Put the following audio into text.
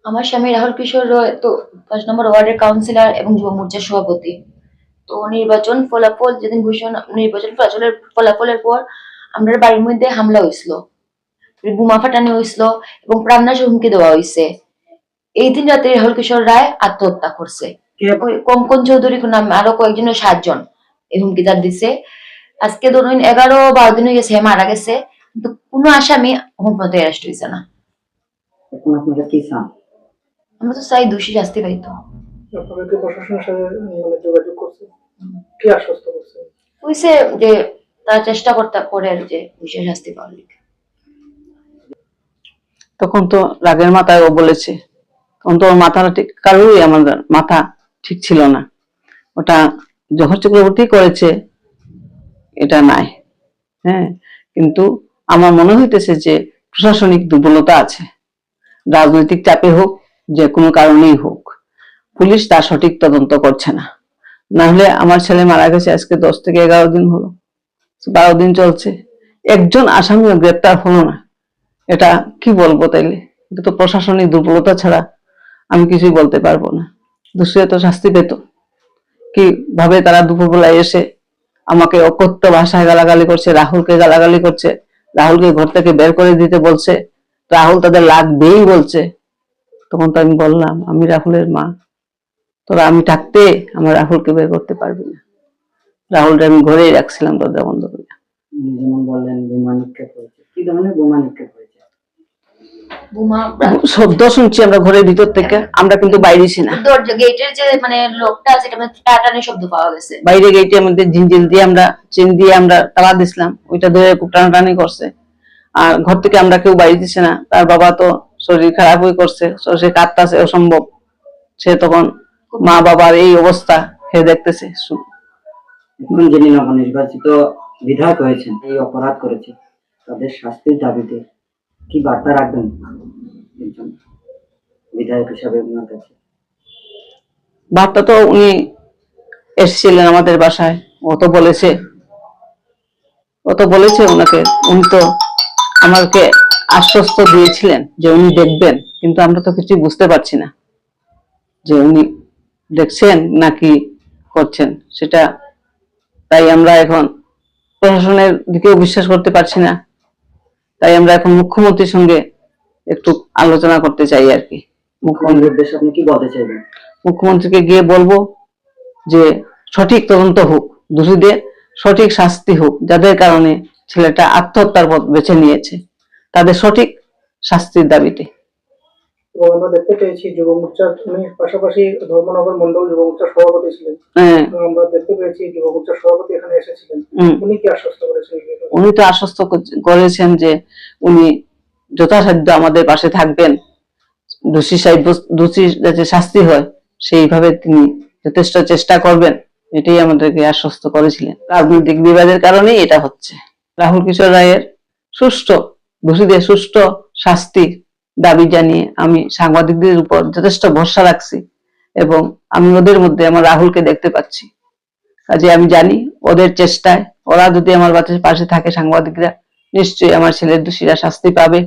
আমার স্বামী রাহুল কিশোর রয় তো 5 নম্বর ওয়ার্ডের কাউন্সিলর এবং যুব মোর্চার সভাপতি। তো নির্বাচন ফলাফল যেদিন ঘোষণা নির্বাচন ফলাফলের পর আমরা বাড়ির মধ্যে হামলা হয়েছিল, বোমা ফাটানো হয়েছিল এবং প্রাণনাশের হুমকি দেওয়া হয়েছে। এই দিন রাতে রাহুল কিশোর রায় আত্মহত্যা করছে। ওই কঙ্কন চৌধুরী নামে আরো কয়েকজনের 7 জন এই হুমকিদার দিছে। আজকে ধরুন 11-12 দিন হয়ে গেছে মারা গেছে, কিন্তু কোনো আসামি এখন পর্যন্ত অ্যারেস্ট হয়েছে না। এখন আপনারা কি চান? আমরা তো চাই দোষী শাস্তি পাইতো। আপনারা কি প্রশাসনের সাথে যোগাযোগ করছেন? কি আশ্বস্ত করছেন? হইছে যে তারা চেষ্টা করে যে দোষী শাস্তি পাওয়ার লিগে। তখন তো রাগের মাথায় ও বলেছে, তখন তো ওর মাথাটা ঠিক, কারোরই আমাদের মাথা ঠিক ছিল না। ওটা জহর চক্রবর্তী করেছে এটা নাই, হ্যাঁ, কিন্তু আমার মনে হইতেছে যে প্রশাসনিক দুর্বলতা আছে। রাজনৈতিক চাপে হোক, যে কোনো কারণেই হোক, পুলিশ তার সঠিক তদন্ত করছে না। না হলে আমার ছেলে মারা গেছে আজকে 10 থেকে 11 দিন হলো, 12 দিন চলছে, একজন আসামিও গ্রেপ্তার হলো না। এটা কি বলবো তাইলে? এটা তো প্রশাসনিক দুর্বলতা ছাড়া আমি কিছুই বলতে পারবো না। দোষীরা তো শাস্তি পেত। কিভাবে তারা দুপুরবেলায় এসে আমাকে অকথ্য ভাষায় গালাগালি করছে, রাহুলকে গালাগালি করছে, রাহুলকে ঘর থেকে বের করে দিতে বলছে, রাহুল তাদের লাগবেই বলছে। তখন তো আমি বললাম, আমি রাহুলের মা, তোরা আমি থাকতে আমার রাহুলকে বের করতে পারবি না। রাহুলটা আমি ঘরেই রাখছিলাম দরজা বন্ধ করে। যেমন বললেন বোমা নিক্ষেপ হয়েছে, কি ধরনের বোমা নিক্ষেপ হয়েছে? বোমা শব্দ শুনছি আমরা ঘরের ভিতর থেকে, আমরা কিন্তু বাইরে ছি না। দরজা গেটের যে মানে লকটা আছে এটা টাটানি শব্দ পাওয়া গেছে। বাইরে গেটের মধ্যে ঝিনঝিল দিয়ে আমরা চেন দিয়ে আমরা তালা দিছিলাম, ওইটা ধরে খুব টানাটানি করছে। আর ঘর থেকে আমরা কেউ বাইরে দিছে না। তার বাবা তো শরীর খারাপ হয়ে করছে, সে কাঁদতেছে অসম্ভব। সে তখন মা বাবার এই অবস্থা সে দেখতেছে। এখন যিনি নবনির্বাচিত বিধায়ক হয়েছেন, এই অপরাধ করেছে, তাদের শাস্তির দাবিতে কি বার্তা রাখবেন একজন বিধায়ক হিসাবে আপনার কাছে? বার্তা তো উনি এসেছিলেন আমাদের বাসায়, ও তো বলেছে ওনাকে, উনি তো আমাকে আশ্বস্ত দিয়েছিলেন যে উনি দেখবেন, কিন্তু আমরা তো কিছু বুঝতে পারছি না যে উনি দেখছেন নাকি করছেন সেটা। তাই আমরা এখন প্রশাসনের দিকেও বিশ্বাস করতে পারছি না। তাই আমরা এখন মুখ্যমন্ত্রীর সঙ্গে একটু আলোচনা করতে চাই আর কি। মুখ্যমন্ত্রীর উদ্দেশ্যে আপনি কি বলতে চাইবেন? মুখ্যমন্ত্রীকে গিয়ে বলবো যে সঠিক তদন্ত হোক, দোষীদের সঠিক শাস্তি হোক, যাদের কারণে ছেলেটা আত্মহত্যার পথ বেছে নিয়েছে তাদের সঠিক শাস্তির দাবিতে। এবং আমরা দেখতে পেয়েছি যুব মোর্চার পাশাপাশি ধর্মনগর মন্ডল যুব মোর্চার সভাপতি ছিলেন। আমরা দেখতে পেয়েছি যুব মোর্চার সভাপতি এখানে এসেছিলেন। উনি কি আশ্বস্ত করেছেন? উনি তো আশ্বস্ত করেছেন যে উনি যথাসাধ্য আমাদের পাশে থাকবেন, দোষী যাতে শাস্তি হয় সেইভাবে তিনি যথেষ্ট চেষ্টা করবেন, এটাই আমাদেরকে আশ্বস্ত করেছিলেন। রাজনৈতিক বিবাদের কারণেই এটা হচ্ছে। রাহুল কিশোর রায়ের দোষীদের সুষ্ঠু শাস্তি দাবি জানিয়ে আমি সাংবাদিকদের উপর যথেষ্ট ভরসা রাখছি এবং আমি ওদের মধ্যে আমার রাহুলকে দেখতে পাচ্ছি। কাজে আমি জানি ওদের চেষ্টায় ওরা যদি আমার পাশে থাকে, সাংবাদিকরা, নিশ্চয়ই আমার ছেলের দোষীরা শাস্তি পাবে।